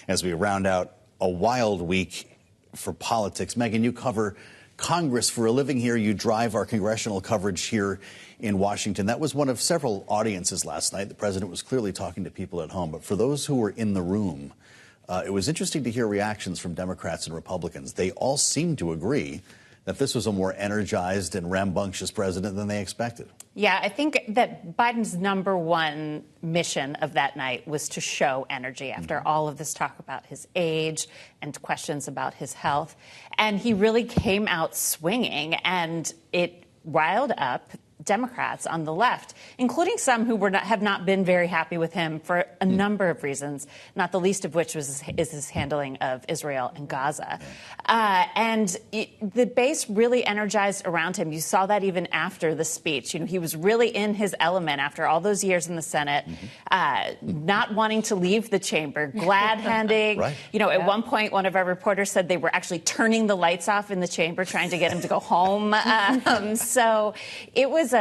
as we round out a wild week for politics. Megan, you cover Congress for a living here. You drive our congressional coverage here in Washington. That was one of several audiences last night. The president was clearly talking to people at home. But for those who were in the room, it was interesting to hear reactions from Democrats and Republicans. They all seemed to agree that this was a more energized and rambunctious president than they expected. Yeah, I think that Biden's number one mission of that night was to show energy after all of this talk about his age and questions about his health. And he really came out swinging, and it riled up Democrats on the left, including some who have not been very happy with him for a number of reasons, not the least of which is his handling of Israel and Gaza. The base really energized around him. You saw that even after the speech. You know, he was really in his element after all those years in the Senate, not wanting to leave the chamber, glad-handing. Right. You know, at one point, one of our reporters said they were actually turning the lights off in the chamber, trying to get him to go home. So it was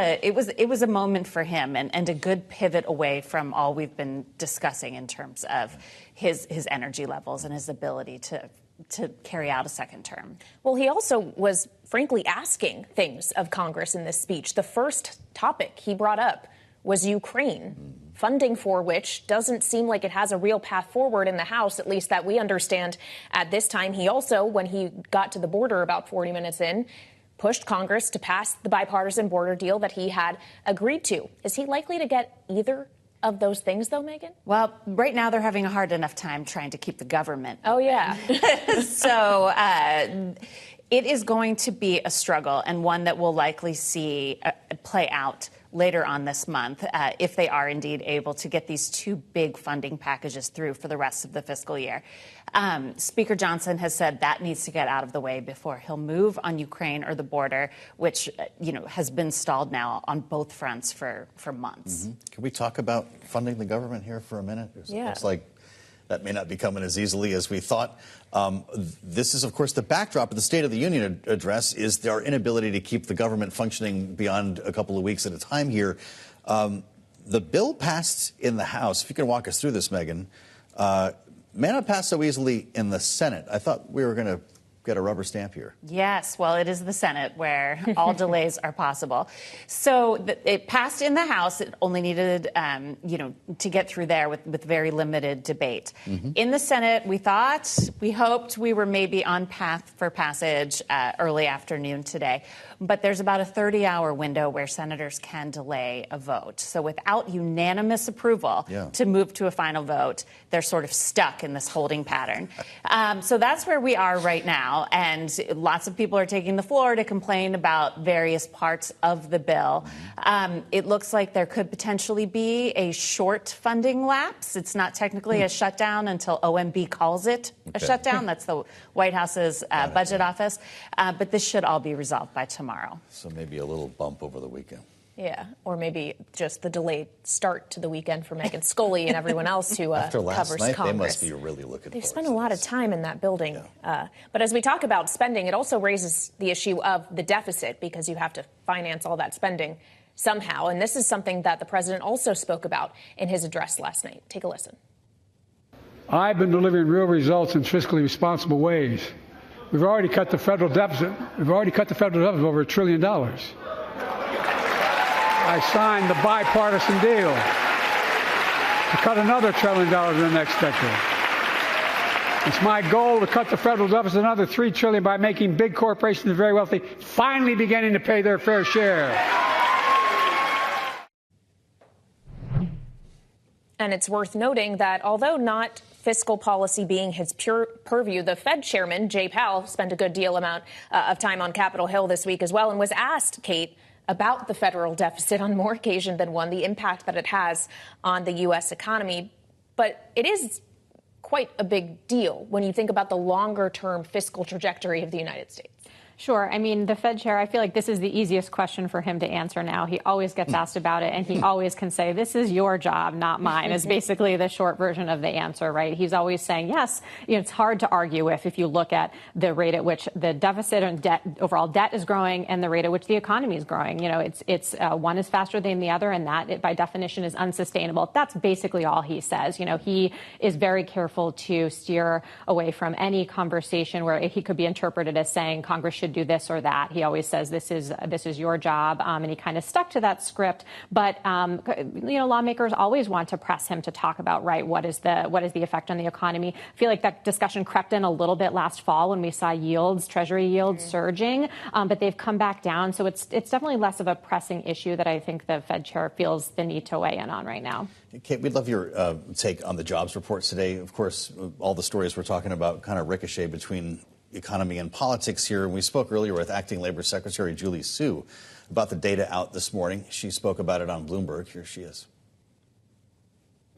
a moment for him and a good pivot away from all we've been discussing in terms of his energy levels and his ability to carry out a second term. Well, he also was frankly asking things of Congress in this speech. The first topic he brought up was Ukraine, funding for which doesn't seem like it has a real path forward in the House, at least that we understand at this time. He also, when he got to the border about 40 minutes in, pushed Congress to pass the bipartisan border deal that he had agreed to. Is he likely to get either of those things, though, Megan? Well, right now they're having a hard enough time trying to keep the government. Oh, yeah. So it is going to be a struggle, and one that we'll likely see play out later on this month if they are indeed able to get these two big funding packages through for the rest of the fiscal year. Speaker Johnson has said that needs to get out of the way before he'll move on Ukraine or the border, which has been stalled now on both fronts for months. Can we talk about funding the government here for a minute? Yeah. It looks like that may not be coming as easily as we thought. This is, of course, the backdrop of the State of the Union address is our inability to keep the government functioning beyond a couple of weeks at a time here. The bill passed in the House. If you can walk us through this, Megan, may not pass so easily in the Senate. I thought we were going to get a rubber stamp here. Yes, well, it is the Senate where all delays are possible. So it passed in the House. It only needed, to get through there with very limited debate. In the Senate, we hoped we were maybe on path for passage early afternoon today. But there's about a 30-hour window where senators can delay a vote. So without unanimous approval to move to a final vote, they're sort of stuck in this holding pattern. So that's where we are right now. And lots of people are taking the floor to complain about various parts of the bill. It looks like there could potentially be a short funding lapse. It's not technically a shutdown until OMB calls it a shutdown. That's the White House's budget office. But this should all be resolved by tomorrow. So maybe a little bump over the weekend. Yeah, or maybe just the delayed start to the weekend for Megan Scully and everyone else who After last covers night, Congress. they must be really looking They've forward spent to a lot this. of time in that building. But as we talk about spending, it also raises the issue of the deficit because you have to finance all that spending somehow. And this is something that the president also spoke about in his address last night. Take a listen. I've been delivering real results in fiscally responsible ways. We've already cut the federal deficit. We've already cut the federal deficit over $1 trillion. I signed the bipartisan deal to cut another $1 trillion in the next decade. It's my goal to cut the federal deficit another $3 trillion by making big corporations and very wealthy finally beginning to pay their fair share. And it's worth noting that although not fiscal policy being his pure purview, the Fed chairman, Jay Powell, spent a good deal amount of time on Capitol Hill this week as well and was asked, Kate, about the federal deficit on more occasion than one, the impact that it has on the U.S. economy. But it is quite a big deal when you think about the longer term fiscal trajectory of the United States. Sure. I mean, the Fed chair, I feel like this is the easiest question for him to answer now. He always gets asked about it, and he always can say, this is your job, not mine, is basically the short version of the answer, right? He's always saying, yes, it's hard to argue with if you look at the rate at which the deficit and overall debt is growing and the rate at which the economy is growing. It's one is faster than the other, and that, by definition, is unsustainable. That's basically all he says. He is very careful to steer away from any conversation where he could be interpreted as saying Congress should do this or that. He always says this is your job, and he kind of stuck to that script. But lawmakers always want to press him to talk about what is the effect on the economy. I feel like that discussion crept in a little bit last fall when we saw Treasury yields surging, but they've come back down. So it's definitely less of a pressing issue that I think the Fed chair feels the need to weigh in on right now. Kate, we'd love your take on the jobs reports today. Of course, all the stories we're talking about kind of ricochet between economy and politics here. We spoke earlier with Acting Labor Secretary Julie Su about the data out this morning. She spoke about it on Bloomberg. Here she is.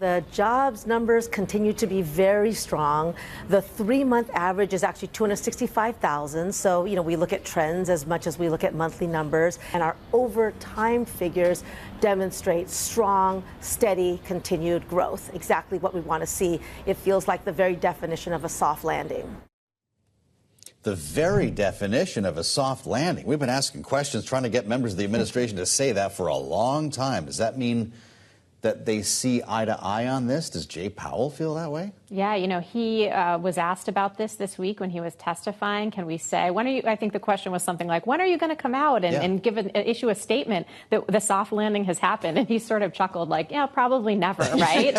The jobs numbers continue to be very strong. The 3-month average is actually 265,000. So, we look at trends as much as we look at monthly numbers. And our overtime figures demonstrate strong, steady, continued growth. Exactly what we want to see. It feels like the very definition of a soft landing. The very definition of a soft landing. We've been asking questions, trying to get members of the administration to say that for a long time. Does that mean that they see eye to eye on this? Does Jay Powell feel that way? Yeah, he was asked about this week when he was testifying. Can we say, I think the question was something like, when are you going to come out and issue a statement that the soft landing has happened? And he sort of chuckled like, yeah, probably never, right?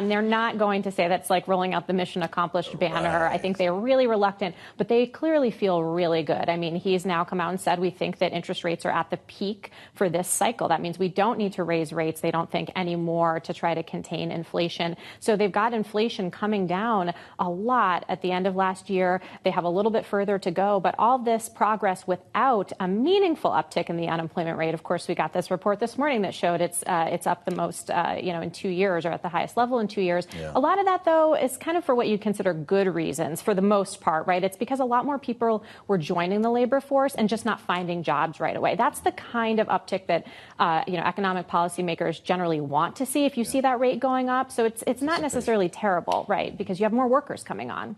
They're not going to say that's like rolling out the mission accomplished banner. Right. I think they're really reluctant, but they clearly feel really good. I mean, he's now come out and said, we think that interest rates are at the peak for this cycle. That means we don't need to raise rates. They don't think anymore to try to contain inflation. So they've got inflation coming down a lot at the end of last year. They have a little bit further to go, but all this progress without a meaningful uptick in the unemployment rate. Of course, we got this report this morning that showed it's up the most, in 2 years, or at the highest level in 2 years. Yeah. A lot of that, though, is kind of for what you consider good reasons, for the most part, right? It's because a lot more people were joining the labor force and just not finding jobs right away. That's the kind of uptick that, economic policymakers generally want to see if you see that rate going up. So it's not necessarily terrible, right? Because you have more workers coming on.